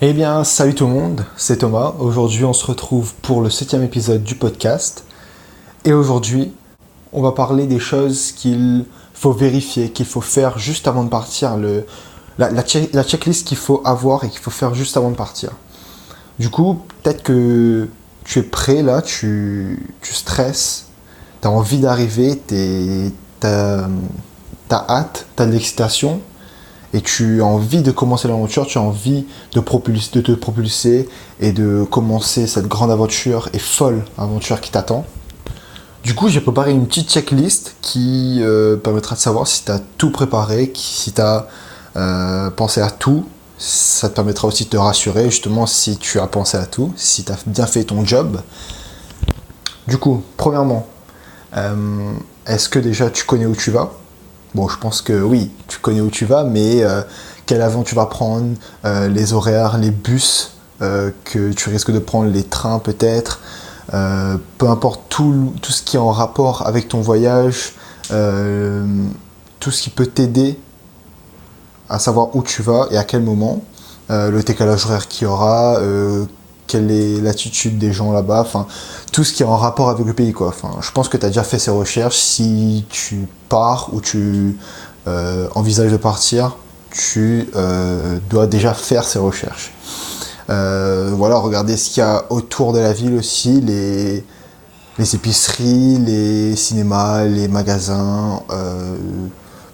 Eh bien, salut tout le monde, c'est Thomas. Aujourd'hui, on se retrouve pour le 7e épisode du podcast. Et aujourd'hui, on va parler des choses qu'il faut vérifier, qu'il faut faire juste avant de partir, la checklist qu'il faut avoir et qu'il faut faire juste avant de partir. Du coup, peut-être que tu es prêt là, tu stresses, tu as envie d'arriver, t'as hâte, tu as de l'excitation. Et tu as envie de commencer l'aventure, tu as envie de te propulser et de commencer cette grande aventure et folle aventure qui t'attend. Du coup, j'ai préparé une petite checklist qui permettra de savoir si tu as tout préparé, si tu as pensé à tout. Ça te permettra aussi de te rassurer justement si tu as pensé à tout, si tu as bien fait ton job. Du coup, premièrement, est-ce que déjà tu connais où tu vas ? Bon, je pense que oui, tu connais où tu vas, mais quel avion tu vas prendre, les horaires, les bus que tu risques de prendre, les trains peut-être, peu importe tout ce qui est en rapport avec ton voyage, tout ce qui peut t'aider à savoir où tu vas et à quel moment, le décalage horaire qu'il y aura, quelle est l'attitude des gens là-bas, enfin tout ce qui est en rapport avec le pays quoi. Enfin, je pense que tu as déjà fait ces recherches. Si tu pars ou tu envisages de partir, tu dois déjà faire ces recherches. Voilà, regardez ce qu'il y a autour de la ville aussi, les épiceries, les cinémas, les magasins,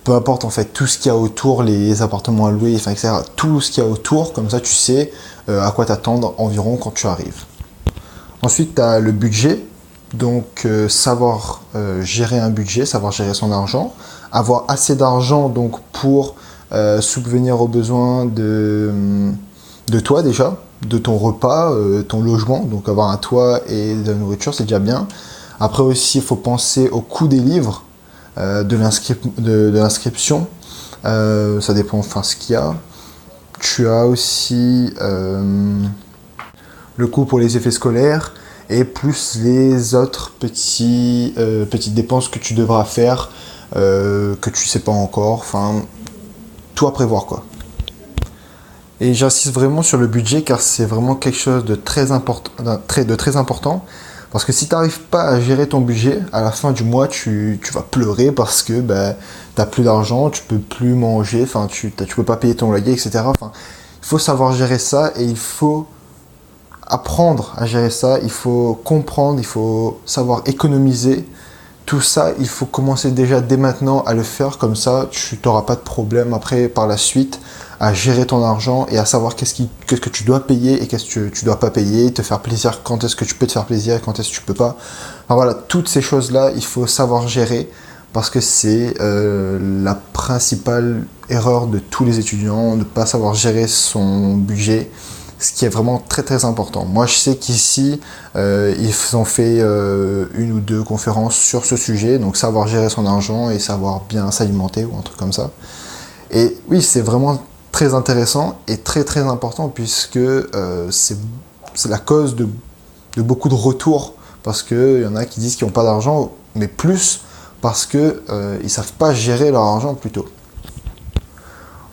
peu importe en fait, tout ce qu'il y a autour, les appartements à louer, enfin, etc. Tout ce qu'il y a autour, comme ça tu sais à quoi t'attendre environ quand tu arrives. Ensuite, tu as le budget, donc savoir gérer un budget, savoir gérer son argent, avoir assez d'argent donc pour subvenir aux besoins de toi déjà, de ton repas, ton logement, donc avoir un toit et de la nourriture, c'est déjà bien. Après aussi, il faut penser au coût des livres, de l'inscription, ça dépend enfin ce qu'il y a. Tu as aussi le coût pour les effets scolaires et plus les autres petites dépenses que tu devras faire, que tu sais pas encore, enfin tout à prévoir quoi. Et j'insiste vraiment sur le budget car c'est vraiment quelque chose de très important. Parce que si tu n'arrives pas à gérer ton budget, à la fin du mois, tu vas pleurer parce que tu n'as plus d'argent, tu peux plus manger, tu peux pas payer ton loyer, etc. Enfin, il faut savoir gérer ça et il faut apprendre à gérer ça, il faut comprendre, il faut savoir économiser. Tout ça, il faut commencer déjà dès maintenant à le faire, comme ça tu n'auras pas de problème après par la suite à gérer ton argent et à savoir qu'est-ce que tu dois payer et qu'est-ce que tu dois pas payer, te faire plaisir quand est-ce que tu peux te faire plaisir et quand est-ce que tu peux pas. Enfin voilà, toutes ces choses-là, il faut savoir gérer parce que c'est la principale erreur de tous les étudiants, de ne pas savoir gérer son budget. Ce qui est vraiment très très important. Moi je sais qu'ici ils ont fait une ou deux conférences sur ce sujet, donc savoir gérer son argent et savoir bien s'alimenter ou un truc comme ça. Et oui, c'est vraiment très intéressant et très très important puisque c'est la cause de beaucoup de retours parce qu'il y en a qui disent qu'ils n'ont pas d'argent, mais plus parce qu'ils ne savent pas gérer leur argent plutôt.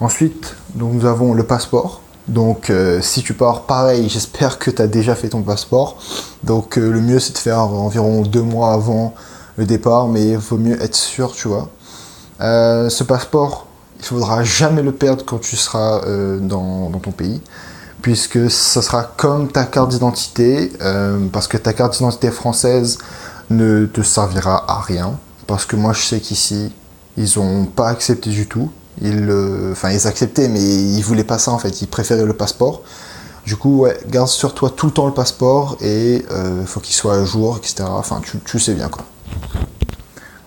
Ensuite, donc, nous avons le passeport. Donc si tu pars, pareil, j'espère que tu as déjà fait ton passeport. Donc le mieux c'est de faire environ 2 mois avant le départ, mais il vaut mieux être sûr, tu vois. Ce passeport, il ne faudra jamais le perdre quand tu seras dans ton pays, puisque ça sera comme ta carte d'identité, parce que ta carte d'identité française ne te servira à rien. Parce que moi je sais qu'ici, ils n'ont pas accepté du tout. Ils acceptaient, mais ils voulaient pas ça en fait, ils préféraient le passeport. Du coup, ouais, garde sur toi tout le temps le passeport et faut qu'il soit à jour, etc. Enfin, tu sais bien quoi.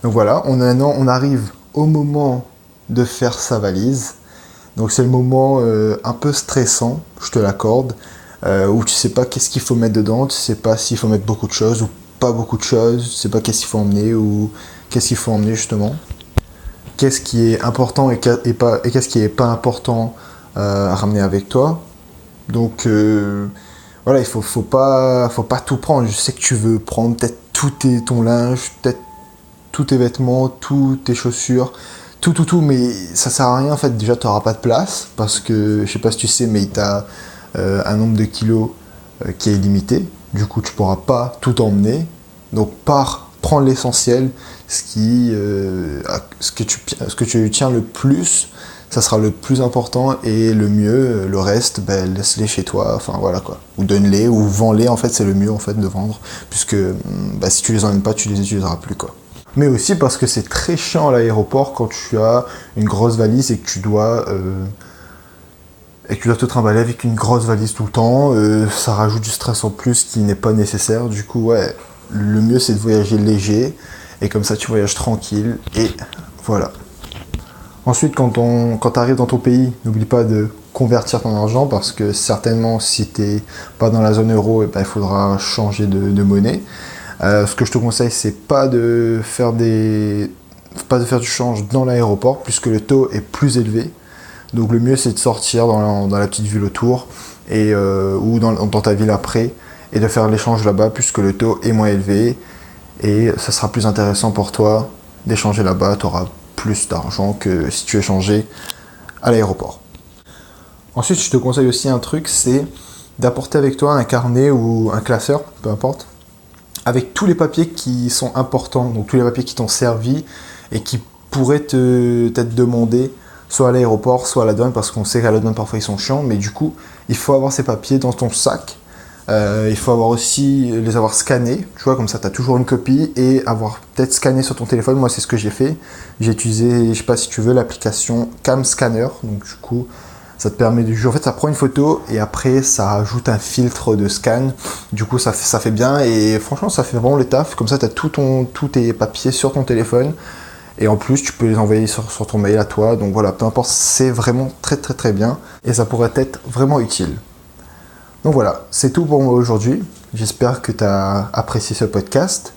Donc voilà, on arrive au moment de faire sa valise. Donc c'est le moment un peu stressant, je te l'accorde, où tu sais pas qu'est-ce qu'il faut mettre dedans, tu sais pas s'il faut mettre beaucoup de choses ou pas beaucoup de choses, tu sais pas qu'est-ce qu'il faut emmener ou qu'est-ce qu'il faut emmener justement. Qu'est-ce qui est important et qu'est-ce qui est pas important à ramener avec toi. Donc voilà, il faut pas tout prendre. Je sais que tu veux prendre peut-être ton linge, peut-être tous tes vêtements, toutes tes chaussures, tout, mais ça sert à rien en fait. Déjà, tu n'auras pas de place parce que je sais pas si tu sais, mais un nombre de kilos qui est limité. Du coup, tu pourras pas tout emmener. Donc, prendre l'essentiel, ce que tu tiens le plus, ça sera le plus important et le mieux. Le reste, laisse-les chez toi. Enfin, voilà quoi. Ou donne-les, ou vends-les. En fait, c'est le mieux en fait de vendre, puisque si tu les emmènes pas, tu les utiliseras plus quoi. Mais aussi parce que c'est très chiant à l'aéroport quand tu as une grosse valise et que tu dois te trimballer avec une grosse valise tout le temps. Ça rajoute du stress en plus qui n'est pas nécessaire. Du coup, ouais, le mieux c'est de voyager léger et comme ça tu voyages tranquille et voilà. Ensuite, quand tu arrives dans ton pays, n'oublie pas de convertir ton argent parce que certainement si tu n'es pas dans la zone euro, il faudra changer de monnaie. Ce que je te conseille, c'est pas de faire du change dans l'aéroport puisque le taux est plus élevé. Donc le mieux c'est de sortir dans la petite ville autour ou dans ta ville après et de faire l'échange là-bas puisque le taux est moins élevé et ça sera plus intéressant pour toi d'échanger là-bas. Tu auras plus d'argent que si tu échangeais à l'aéroport. Ensuite, je te conseille aussi un truc, c'est d'apporter avec toi un carnet ou un classeur, peu importe, avec tous les papiers qui sont importants, donc tous les papiers qui t'ont servi et qui pourraient t'être demandés soit à l'aéroport, soit à la douane, parce qu'on sait qu'à la douane parfois ils sont chiants, mais du coup, il faut avoir ces papiers dans ton sac. Il faut les avoir scannés, tu vois, comme ça tu as toujours une copie et avoir peut-être scanné sur ton téléphone. Moi, c'est ce que j'ai fait. J'ai utilisé, je sais pas si tu veux, l'application Cam Scanner. Donc, du coup, ça te permet en fait, ça prend une photo et après, ça ajoute un filtre de scan. Du coup, ça fait bien et franchement, ça fait vraiment le taf. Comme ça, tu as tous tes papiers sur ton téléphone. Et en plus, tu peux les envoyer sur ton mail à toi. Donc voilà, peu importe, c'est vraiment très très très bien. Et ça pourrait être vraiment utile. Donc voilà, c'est tout pour moi aujourd'hui. J'espère que tu as apprécié ce podcast.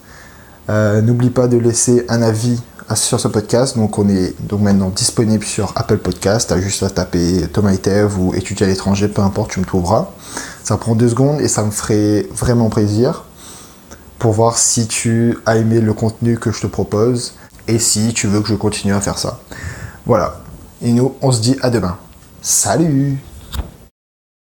N'oublie pas de laisser un avis sur ce podcast. Donc on est maintenant disponible sur Apple Podcast. Tu as juste à taper Thomas Itev ou étudier à l'étranger, peu importe, tu me trouveras. Ça prend 2 secondes et ça me ferait vraiment plaisir pour voir si tu as aimé le contenu que je te propose et si tu veux que je continue à faire ça. Voilà. Et nous, on se dit à demain. Salut!